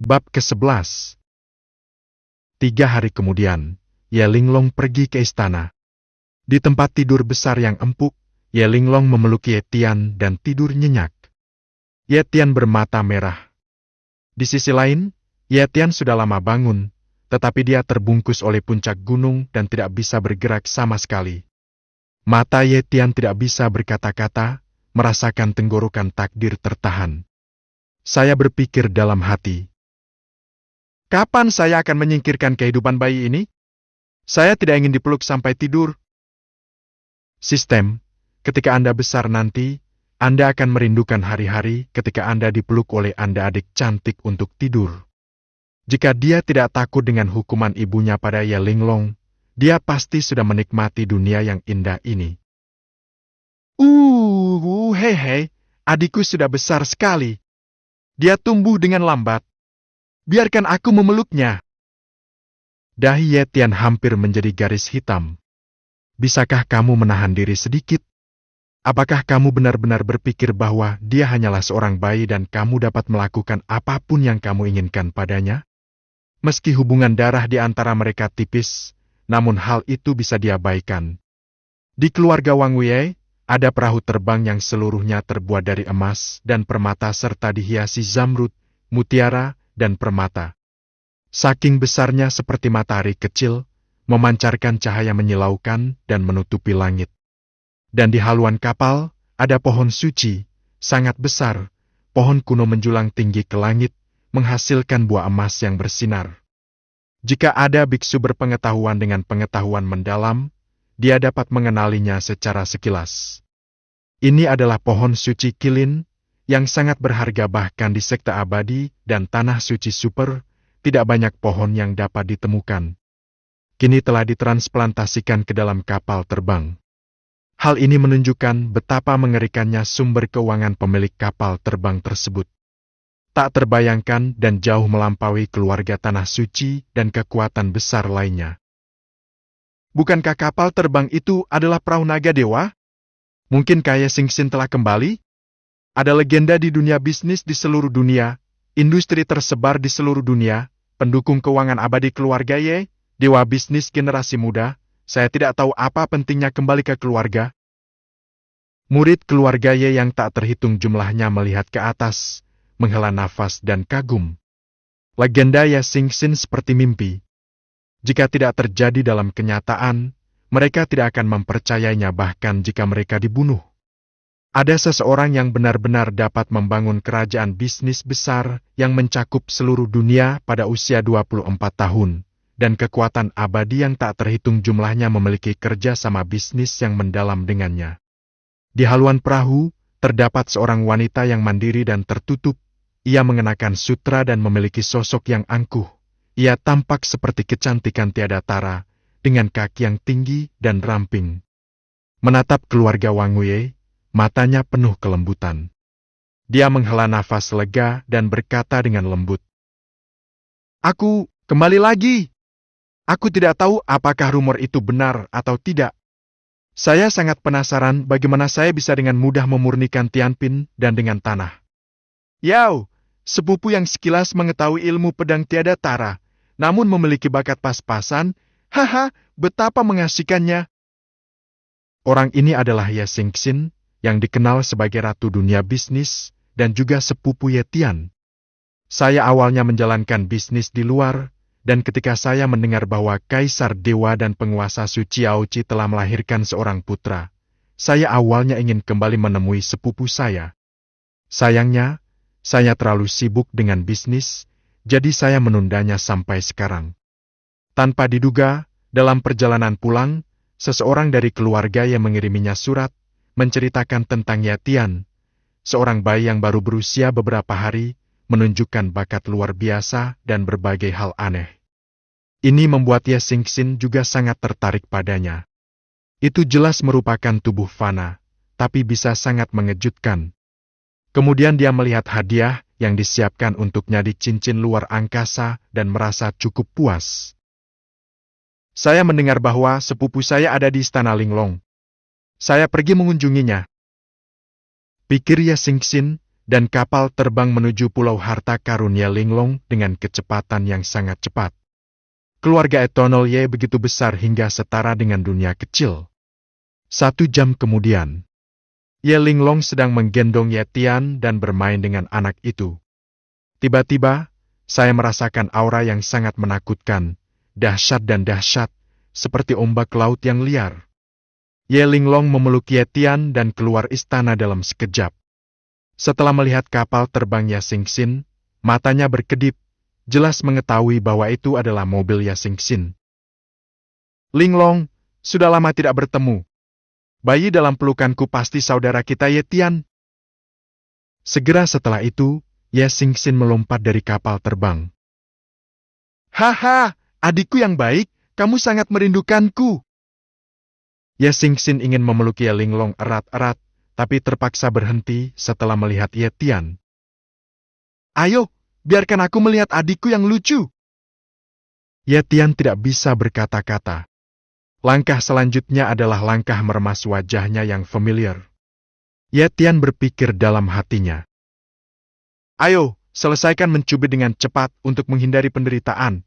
Bab ke-11. 3 hari kemudian, Ye Linglong pergi ke istana. Di tempat tidur besar yang empuk, Ye Linglong memeluk Ye Tian dan tidur nyenyak. Ye Tian bermata merah. Di sisi lain, Ye Tian sudah lama bangun, tetapi dia terbungkus oleh puncak gunung dan tidak bisa bergerak sama sekali. Mata Ye Tian tidak bisa berkata-kata, merasakan tenggorokan takdir tertahan. Saya berpikir dalam hati, kapan saya akan menyingkirkan kehidupan bayi ini? Saya tidak ingin dipeluk sampai tidur. Sistem, ketika Anda besar nanti, Anda akan merindukan hari-hari ketika Anda dipeluk oleh Anda adik cantik untuk tidur. Jika dia tidak takut dengan hukuman ibunya pada Ye Linglong, dia pasti sudah menikmati dunia yang indah ini. Hei, adikku sudah besar sekali. Dia tumbuh dengan lambat. Biarkan aku memeluknya. Dahi Ye Tian hampir menjadi garis hitam. Bisakah kamu menahan diri sedikit? Apakah kamu benar-benar berpikir bahwa dia hanyalah seorang bayi dan kamu dapat melakukan apapun yang kamu inginkan padanya? Meski hubungan darah di antara mereka tipis, namun hal itu bisa diabaikan. Di keluarga Wang Wei, ada perahu terbang yang seluruhnya terbuat dari emas dan permata serta dihiasi zamrud, mutiara, dan permata. Saking besarnya seperti matahari kecil, memancarkan cahaya menyilaukan dan menutupi langit. Dan di haluan kapal, ada pohon suci, sangat besar, pohon kuno menjulang tinggi ke langit, menghasilkan buah emas yang bersinar. Jika ada biksu berpengetahuan dengan pengetahuan mendalam, dia dapat mengenalinya secara sekilas. Ini adalah pohon suci Kilin, yang sangat berharga bahkan di sekte abadi dan tanah suci super, tidak banyak pohon yang dapat ditemukan. Kini telah ditransplantasikan ke dalam kapal terbang. Hal ini menunjukkan betapa mengerikannya sumber keuangan pemilik kapal terbang tersebut. Tak terbayangkan dan jauh melampaui keluarga tanah suci dan kekuatan besar lainnya. Bukankah kapal terbang itu adalah perahu naga dewa? Mungkinkah Ye Xingxin telah kembali? Ada legenda di dunia bisnis di seluruh dunia, industri tersebar di seluruh dunia, pendukung keuangan abadi keluarga Ye, dewa bisnis generasi muda. Saya tidak tahu apa pentingnya kembali ke keluarga. Murid keluarga Ye yang tak terhitung jumlahnya melihat ke atas, menghela nafas dan kagum. Legenda Ye Xingxin seperti mimpi. Jika tidak terjadi dalam kenyataan, mereka tidak akan mempercayainya bahkan jika mereka dibunuh. Ada seseorang yang benar-benar dapat membangun kerajaan bisnis besar yang mencakup seluruh dunia pada usia 24 tahun, dan kekuatan abadi yang tak terhitung jumlahnya memiliki kerja sama bisnis yang mendalam dengannya. Di haluan perahu, terdapat seorang wanita yang mandiri dan tertutup. Ia mengenakan sutra dan memiliki sosok yang angkuh. Ia tampak seperti kecantikan tiada tara, dengan kaki yang tinggi dan ramping. Menatap keluarga Wang Wei, matanya penuh kelembutan. Dia menghela nafas lega dan berkata dengan lembut, "Aku kembali lagi. Aku tidak tahu apakah rumor itu benar atau tidak. Saya sangat penasaran bagaimana saya bisa dengan mudah memurnikan Tianpin dan dengan tanah. Yao, sepupu yang sekilas mengetahui ilmu pedang tiada tara, namun memiliki bakat pas-pasan, haha, betapa mengasihkannya." Orang ini adalah Ye Xingxin, yang dikenal sebagai Ratu Dunia Bisnis, dan juga sepupu Ye Tian. Saya awalnya menjalankan bisnis di luar, dan ketika saya mendengar bahwa Kaisar Dewa dan penguasa suci Aoci telah melahirkan seorang putra, saya awalnya ingin kembali menemui sepupu saya. Sayangnya, saya terlalu sibuk dengan bisnis, jadi saya menundanya sampai sekarang. Tanpa diduga, dalam perjalanan pulang, seseorang dari keluarga yang mengiriminya surat, menceritakan tentang Ye Tian, seorang bayi yang baru berusia beberapa hari, menunjukkan bakat luar biasa dan berbagai hal aneh. Ini membuat Ye Xingxin juga sangat tertarik padanya. Itu jelas merupakan tubuh fana, tapi bisa sangat mengejutkan. Kemudian dia melihat hadiah yang disiapkan untuknya di cincin luar angkasa dan merasa cukup puas. Saya mendengar bahwa sepupu saya ada di istana Linglong. Saya pergi mengunjunginya. Pikir Ye Xingxin, dan kapal terbang menuju pulau harta karun Ye Linglong dengan kecepatan yang sangat cepat. Keluarga Eternal Ye begitu besar hingga setara dengan dunia kecil. 1 jam kemudian, Ye Linglong sedang menggendong Ye Tian dan bermain dengan anak itu. Tiba-tiba, saya merasakan aura yang sangat menakutkan, dahsyat dan dahsyat, seperti ombak laut yang liar. Ye Linglong memeluk Ye Tian dan keluar istana dalam sekejap. Setelah melihat kapal terbang Ye Xingxin, matanya berkedip, jelas mengetahui bahwa itu adalah mobil Ye Xingxin. Linglong, sudah lama tidak bertemu. Bayi dalam pelukanku pasti saudara kita Ye Tian. Segera setelah itu, Ye Xingxin melompat dari kapal terbang. Haha, adikku yang baik, kamu sangat merindukanku. Ye Xingxin ingin memeluk Ye Linglong erat-erat, tapi terpaksa berhenti setelah melihat Ye Tian. Ayo, biarkan aku melihat adikku yang lucu. Ye Tian tidak bisa berkata-kata. Langkah selanjutnya adalah langkah meremas wajahnya yang familiar. Ye Tian berpikir dalam hatinya. Ayo, selesaikan mencubit dengan cepat untuk menghindari penderitaan.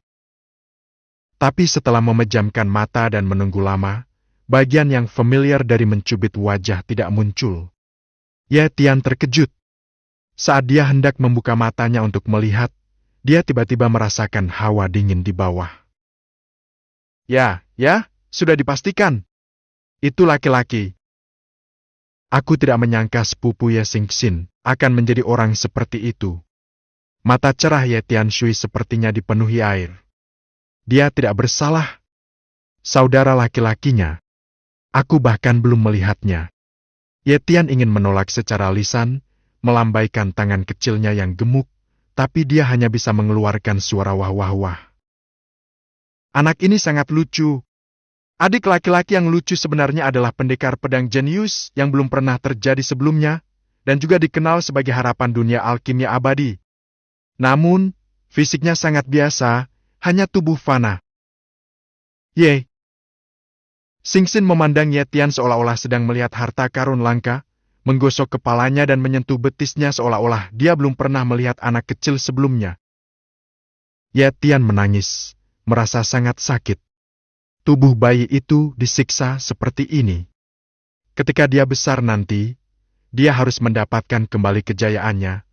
Tapi setelah memejamkan mata dan menunggu lama, bagian yang familiar dari mencubit wajah tidak muncul. Ye Tian terkejut. Saat dia hendak membuka matanya untuk melihat, dia tiba-tiba merasakan hawa dingin di bawah. Ya, sudah dipastikan. Itu laki-laki. Aku tidak menyangka sepupu Ye Xingxin akan menjadi orang seperti itu. Mata cerah Ye Tianshui sepertinya dipenuhi air. Dia tidak bersalah. Saudara laki-lakinya. Aku bahkan belum melihatnya. Ye Tian ingin menolak secara lisan, melambaikan tangan kecilnya yang gemuk, tapi dia hanya bisa mengeluarkan suara wah-wah-wah. Anak ini sangat lucu. Adik laki-laki yang lucu sebenarnya adalah pendekar pedang jenius yang belum pernah terjadi sebelumnya, dan juga dikenal sebagai harapan dunia alkimia abadi. Namun, fisiknya sangat biasa, hanya tubuh fana. Ye Xingxin memandang Ye Tian seolah-olah sedang melihat harta karun langka, menggosok kepalanya dan menyentuh betisnya seolah-olah dia belum pernah melihat anak kecil sebelumnya. Ye Tian menangis, merasa sangat sakit. Tubuh bayi itu disiksa seperti ini. Ketika dia besar nanti, dia harus mendapatkan kembali kejayaannya.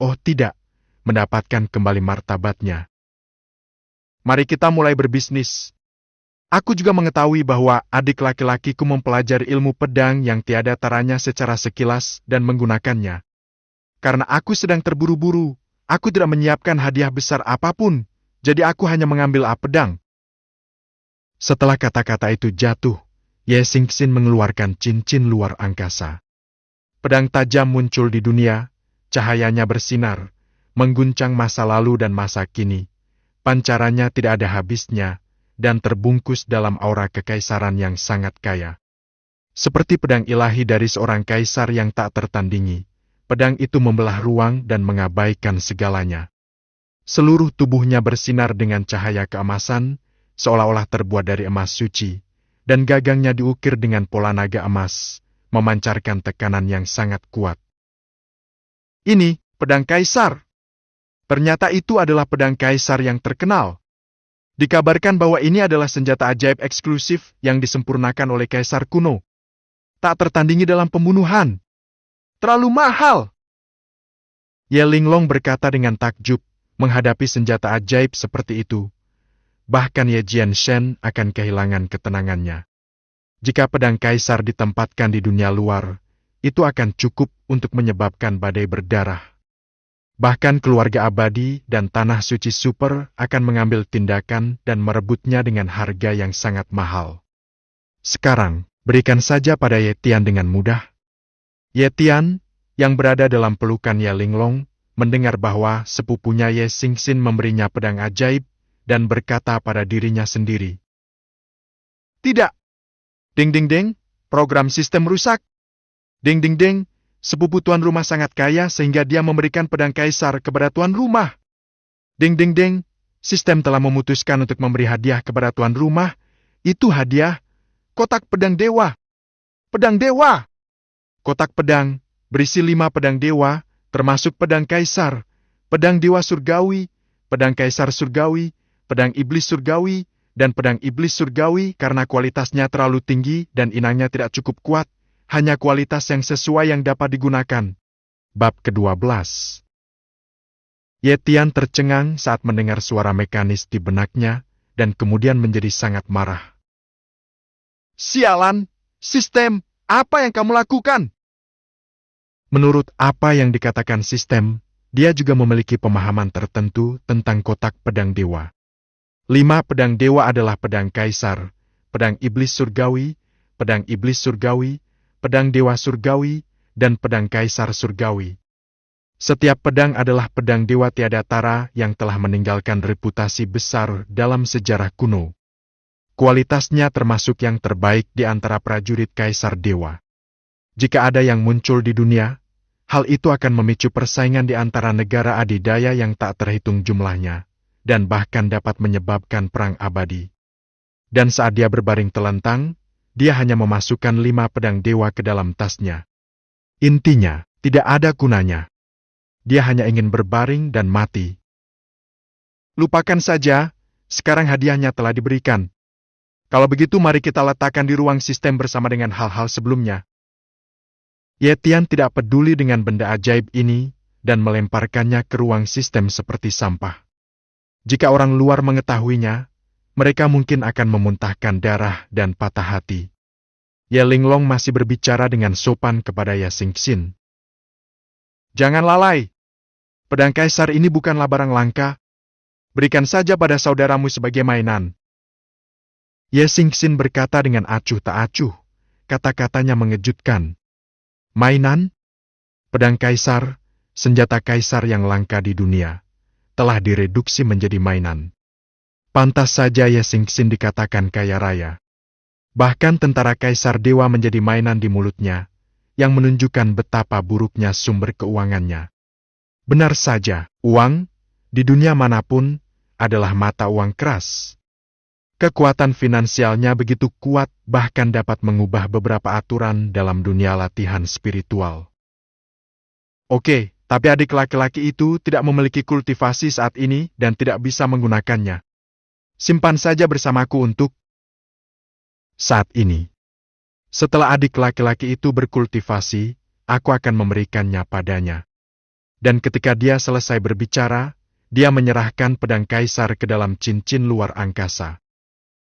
Oh tidak, mendapatkan kembali martabatnya. Mari kita mulai berbisnis. Aku juga mengetahui bahwa adik laki-lakiku mempelajari ilmu pedang yang tiada taranya secara sekilas dan menggunakannya. Karena aku sedang terburu-buru, aku tidak menyiapkan hadiah besar apapun, jadi aku hanya mengambil pedang. Setelah kata-kata itu jatuh, Ye Xingxin mengeluarkan cincin luar angkasa. Pedang tajam muncul di dunia, cahayanya bersinar, mengguncang masa lalu dan masa kini. Pancarannya tidak ada habisnya, dan terbungkus dalam aura kekaisaran yang sangat kaya. Seperti pedang ilahi dari seorang kaisar yang tak tertandingi, pedang itu membelah ruang dan mengabaikan segalanya. Seluruh tubuhnya bersinar dengan cahaya keemasan, seolah-olah terbuat dari emas suci, dan gagangnya diukir dengan pola naga emas, memancarkan tekanan yang sangat kuat. Ini, pedang kaisar. Ternyata itu adalah pedang kaisar yang terkenal. Dikabarkan bahwa ini adalah senjata ajaib eksklusif yang disempurnakan oleh kaisar kuno. Tak tertandingi dalam pembunuhan. Terlalu mahal. Ye Linglong berkata dengan takjub, menghadapi senjata ajaib seperti itu. Bahkan Ye Jianshen akan kehilangan ketenangannya. Jika pedang kaisar ditempatkan di dunia luar, itu akan cukup untuk menyebabkan badai berdarah. Bahkan keluarga abadi dan tanah suci super akan mengambil tindakan dan merebutnya dengan harga yang sangat mahal. Sekarang, berikan saja pada Ye Tian dengan mudah. Ye Tian, yang berada dalam pelukan Ye Linglong, mendengar bahwa sepupunya Ye Xingxin memberinya pedang ajaib, dan berkata pada dirinya sendiri. Tidak. Ding ding ding, program sistem rusak. Ding ding ding, sepupu tuan rumah sangat kaya sehingga dia memberikan pedang kaisar kepada tuan rumah. Ding ding ding, sistem telah memutuskan untuk memberi hadiah kepada tuan rumah. Itu hadiah, kotak pedang dewa. Pedang dewa! Kotak pedang, berisi 5 pedang dewa, termasuk pedang kaisar, pedang dewa surgawi, pedang kaisar surgawi, pedang iblis surgawi, dan pedang iblis surgawi karena kualitasnya terlalu tinggi dan inangnya tidak cukup kuat, hanya kualitas yang sesuai yang dapat digunakan. Bab ke-12. Ye Tian tercengang saat mendengar suara mekanis di benaknya, dan kemudian menjadi sangat marah. Sialan, sistem, apa yang kamu lakukan? Menurut apa yang dikatakan sistem, dia juga memiliki pemahaman tertentu tentang kotak pedang dewa. 5 pedang dewa adalah pedang kaisar, pedang iblis surgawi, pedang iblis surgawi, pedang dewa surgawi, dan pedang kaisar surgawi. Setiap pedang adalah pedang dewa tiada tara yang telah meninggalkan reputasi besar dalam sejarah kuno. Kualitasnya termasuk yang terbaik di antara prajurit kaisar dewa. Jika ada yang muncul di dunia, hal itu akan memicu persaingan di antara negara adidaya yang tak terhitung jumlahnya, dan bahkan dapat menyebabkan perang abadi. Dan saat dia berbaring telentang, dia hanya memasukkan 5 pedang dewa ke dalam tasnya. Intinya, tidak ada gunanya. Dia hanya ingin berbaring dan mati. Lupakan saja, sekarang hadiahnya telah diberikan. Kalau begitu mari kita letakkan di ruang sistem bersama dengan hal-hal sebelumnya. Ye Tian tidak peduli dengan benda ajaib ini, dan melemparkannya ke ruang sistem seperti sampah. Jika orang luar mengetahuinya, mereka mungkin akan memuntahkan darah dan patah hati. Ye Linglong masih berbicara dengan sopan kepada Ye Xingxin. Jangan lalai. Pedang kaisar ini bukanlah barang langka. Berikan saja pada saudaramu sebagai mainan. Ye Xingxin berkata dengan acuh tak acuh. Kata-katanya mengejutkan. Mainan? Pedang kaisar, senjata kaisar yang langka di dunia, telah direduksi menjadi mainan. Pantas saja Ye Xingxin dikatakan kaya raya. Bahkan tentara kaisar dewa menjadi mainan di mulutnya, yang menunjukkan betapa buruknya sumber keuangannya. Benar saja, uang, di dunia manapun, adalah mata uang keras. Kekuatan finansialnya begitu kuat, bahkan dapat mengubah beberapa aturan dalam dunia latihan spiritual. Oke, tapi adik laki-laki itu tidak memiliki kultivasi saat ini dan tidak bisa menggunakannya. Simpan saja bersamaku untuk saat ini. Setelah adik laki-laki itu berkultivasi, aku akan memberikannya padanya. Dan ketika dia selesai berbicara, dia menyerahkan pedang kaisar ke dalam cincin luar angkasa.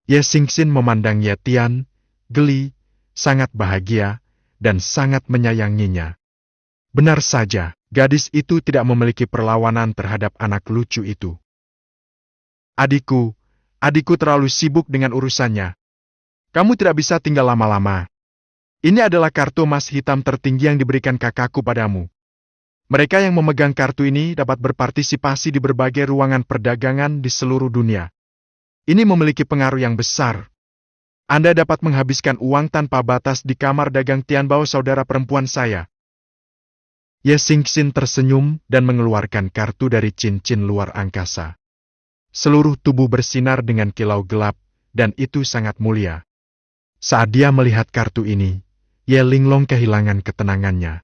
Ye Xingxin memandang Ye Tian, geli, sangat bahagia, dan sangat menyayanginya. Benar saja, gadis itu tidak memiliki perlawanan terhadap anak lucu itu. Adikku terlalu sibuk dengan urusannya. Kamu tidak bisa tinggal lama-lama. Ini adalah kartu emas hitam tertinggi yang diberikan kakakku padamu. Mereka yang memegang kartu ini dapat berpartisipasi di berbagai ruangan perdagangan di seluruh dunia. Ini memiliki pengaruh yang besar. Anda dapat menghabiskan uang tanpa batas di kamar dagang Tianbao saudara perempuan saya. Ye Xingxin tersenyum dan mengeluarkan kartu dari cincin luar angkasa. Seluruh tubuh bersinar dengan kilau gelap, dan itu sangat mulia. Saat dia melihat kartu ini, Ye Linglong kehilangan ketenangannya.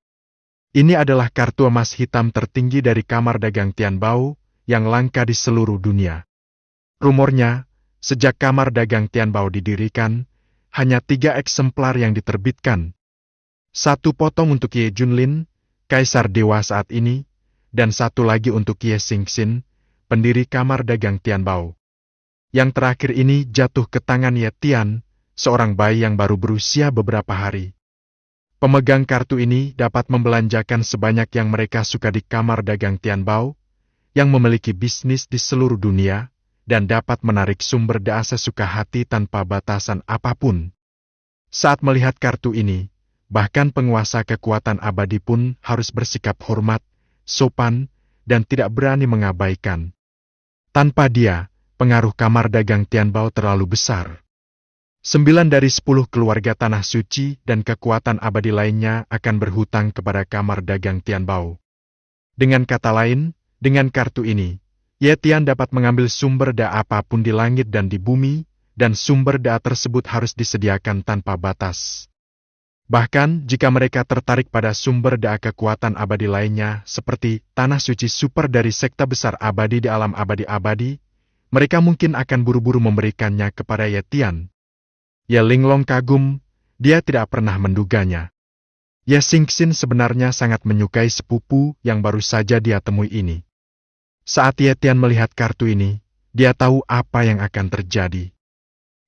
Ini adalah kartu emas hitam tertinggi dari kamar dagang Tianbao, yang langka di seluruh dunia. Rumornya, sejak kamar dagang Tianbao didirikan, hanya 3 eksemplar yang diterbitkan. 1 potong untuk Ye Junlin, kaisar dewa saat ini, dan 1 lagi untuk Ye Xingxin, pendiri kamar dagang Tianbao. Yang terakhir ini jatuh ke tangan Ye Tian, seorang bayi yang baru berusia beberapa hari. Pemegang kartu ini dapat membelanjakan sebanyak yang mereka suka di kamar dagang Tianbao, yang memiliki bisnis di seluruh dunia, dan dapat menarik sumber daya sesuka hati tanpa batasan apapun. Saat melihat kartu ini, bahkan penguasa kekuatan abadi pun harus bersikap hormat, sopan, dan tidak berani mengabaikan. Tanpa dia, pengaruh kamar dagang Tianbao terlalu besar. 9 dari 10 keluarga tanah suci dan kekuatan abadi lainnya akan berhutang kepada kamar dagang Tianbao. Dengan kata lain, dengan kartu ini, Ye Tian dapat mengambil sumber daya apapun di langit dan di bumi, dan sumber daya tersebut harus disediakan tanpa batas. Bahkan jika mereka tertarik pada sumber daya kekuatan abadi lainnya seperti tanah suci super dari sekte besar abadi di alam abadi-abadi, mereka mungkin akan buru-buru memberikannya kepada Ye Tian. Ye Linglong kagum, dia tidak pernah menduganya. Ye Xingxin sebenarnya sangat menyukai sepupu yang baru saja dia temui ini. Saat Ye Tian melihat kartu ini, dia tahu apa yang akan terjadi.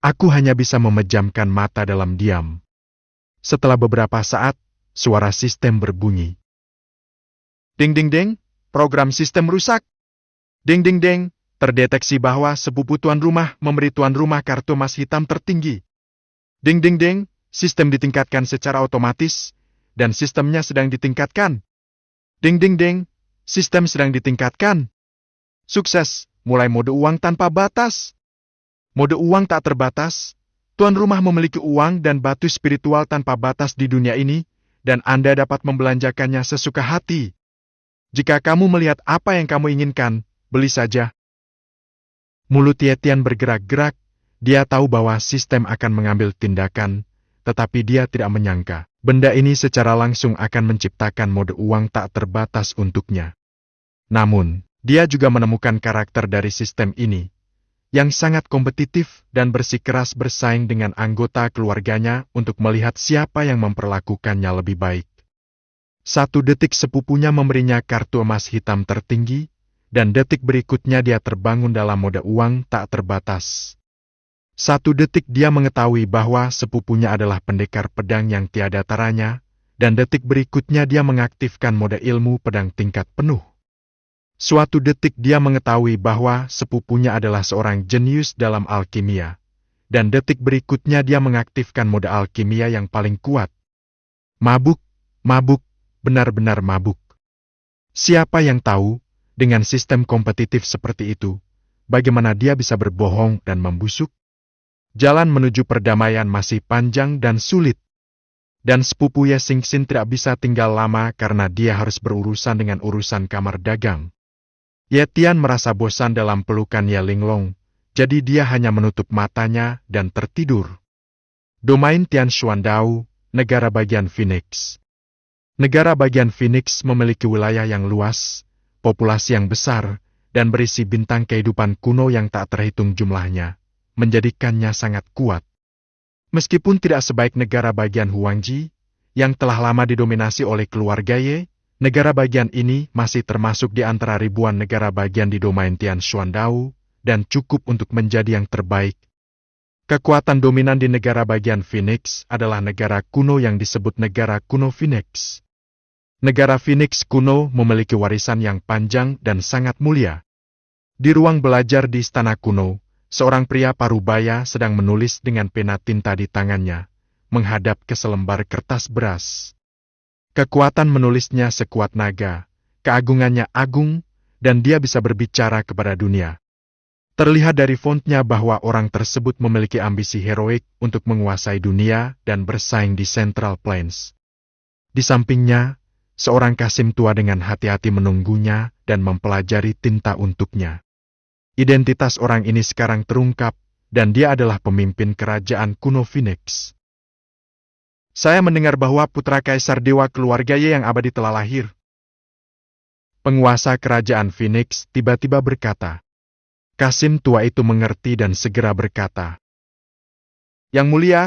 Aku hanya bisa memejamkan mata dalam diam. Setelah beberapa saat, suara sistem berbunyi. Ding ding ding, program sistem rusak. Ding ding ding, terdeteksi bahwa sepupu tuan rumah memberi tuan rumah kartu emas hitam tertinggi. Ding ding ding, sistem ditingkatkan secara otomatis, dan sistemnya sedang ditingkatkan. Ding ding ding, sistem sedang ditingkatkan. Sukses, mulai mode uang tanpa batas. Mode uang tak terbatas. Tuan rumah memiliki uang dan batu spiritual tanpa batas di dunia ini, dan Anda dapat membelanjakannya sesuka hati. Jika kamu melihat apa yang kamu inginkan, beli saja. Mulut Ye Tian bergerak-gerak, dia tahu bahwa sistem akan mengambil tindakan, tetapi dia tidak menyangka, benda ini secara langsung akan menciptakan mode uang tak terbatas untuknya. Namun, dia juga menemukan karakter dari sistem ini, yang sangat kompetitif dan bersikeras bersaing dengan anggota keluarganya untuk melihat siapa yang memperlakukannya lebih baik. 1 detik sepupunya memberinya kartu emas hitam tertinggi, dan detik berikutnya dia terbangun dalam mode uang tak terbatas. 1 detik dia mengetahui bahwa sepupunya adalah pendekar pedang yang tiada taranya, dan detik berikutnya dia mengaktifkan mode ilmu pedang tingkat penuh. Suatu detik dia mengetahui bahwa sepupunya adalah seorang jenius dalam alkimia, dan detik berikutnya dia mengaktifkan mode alkimia yang paling kuat. Mabuk, mabuk, benar-benar mabuk. Siapa yang tahu, dengan sistem kompetitif seperti itu, bagaimana dia bisa berbohong dan membusuk? Jalan menuju perdamaian masih panjang dan sulit. Dan sepupu Ye Xingxin tidak bisa tinggal lama karena dia harus berurusan dengan urusan kamar dagang. Ye Tian merasa bosan dalam pelukan Ye Linglong, jadi dia hanya menutup matanya dan tertidur. Domain Tian Xuandao, negara bagian Phoenix. Negara bagian Phoenix memiliki wilayah yang luas, populasi yang besar, dan berisi bintang kehidupan kuno yang tak terhitung jumlahnya, menjadikannya sangat kuat. Meskipun tidak sebaik negara bagian Huangji, yang telah lama didominasi oleh keluarga Ye, negara bagian ini masih termasuk di antara ribuan negara bagian di domain Tian Xuandao, dan cukup untuk menjadi yang terbaik. Kekuatan dominan di negara bagian Phoenix adalah negara kuno yang disebut negara kuno Phoenix. Negara Phoenix kuno memiliki warisan yang panjang dan sangat mulia. Di ruang belajar di istana kuno, seorang pria parubaya sedang menulis dengan pena tinta di tangannya, menghadap ke selembar kertas beras. Kekuatan menulisnya sekuat naga, keagungannya agung, dan dia bisa berbicara kepada dunia. Terlihat dari fontnya bahwa orang tersebut memiliki ambisi heroik untuk menguasai dunia dan bersaing di Central Plains. Di sampingnya, seorang kasim tua dengan hati-hati menunggunya dan mempelajari tinta untuknya. Identitas orang ini sekarang terungkap, dan dia adalah pemimpin kerajaan kuno Phoenix. Saya mendengar bahwa putra kaisar dewa keluarga Ye yang abadi telah lahir. Penguasa kerajaan Phoenix tiba-tiba berkata. Kasim tua itu mengerti dan segera berkata. Yang mulia,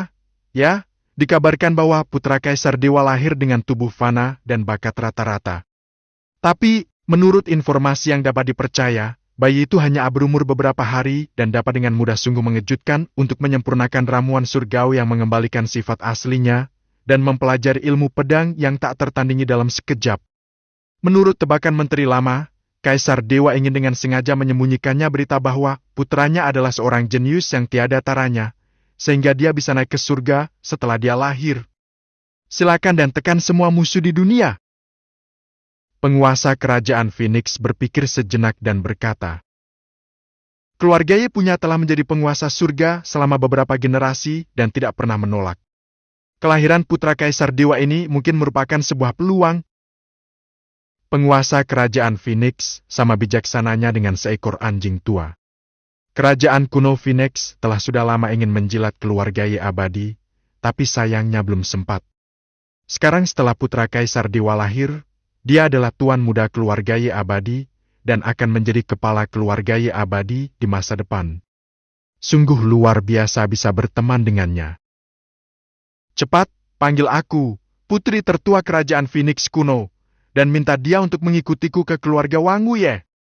ya, dikabarkan bahwa putra kaisar dewa lahir dengan tubuh fana dan bakat rata-rata. Tapi, menurut informasi yang dapat dipercaya, bayi itu hanya berumur beberapa hari dan dapat dengan mudah sungguh mengejutkan untuk menyempurnakan ramuan surgawi yang mengembalikan sifat aslinya, dan mempelajari ilmu pedang yang tak tertandingi dalam sekejap. Menurut tebakan Menteri Lama, Kaisar Dewa ingin dengan sengaja menyembunyikannya berita bahwa putranya adalah seorang jenius yang tiada taranya, sehingga dia bisa naik ke surga setelah dia lahir. Silakan dan tekan semua musuh di dunia. Penguasa kerajaan Phoenix berpikir sejenak dan berkata, keluarga Ye punya telah menjadi penguasa surga selama beberapa generasi dan tidak pernah menolak. Kelahiran putra Kaisar Dewa ini mungkin merupakan sebuah peluang. Penguasa kerajaan Phoenix sama bijaksananya dengan seekor anjing tua. Kerajaan kuno Phoenix telah sudah lama ingin menjilat keluarga Ye abadi, tapi sayangnya belum sempat. Sekarang setelah putra Kaisar Dewa lahir, dia adalah tuan muda keluarga Ye Abadi dan akan menjadi kepala keluarga Ye Abadi di masa depan. Sungguh luar biasa bisa berteman dengannya. Cepat, panggil aku, putri tertua kerajaan Phoenix kuno, dan minta dia untuk mengikutiku ke keluarga Wangu Ye.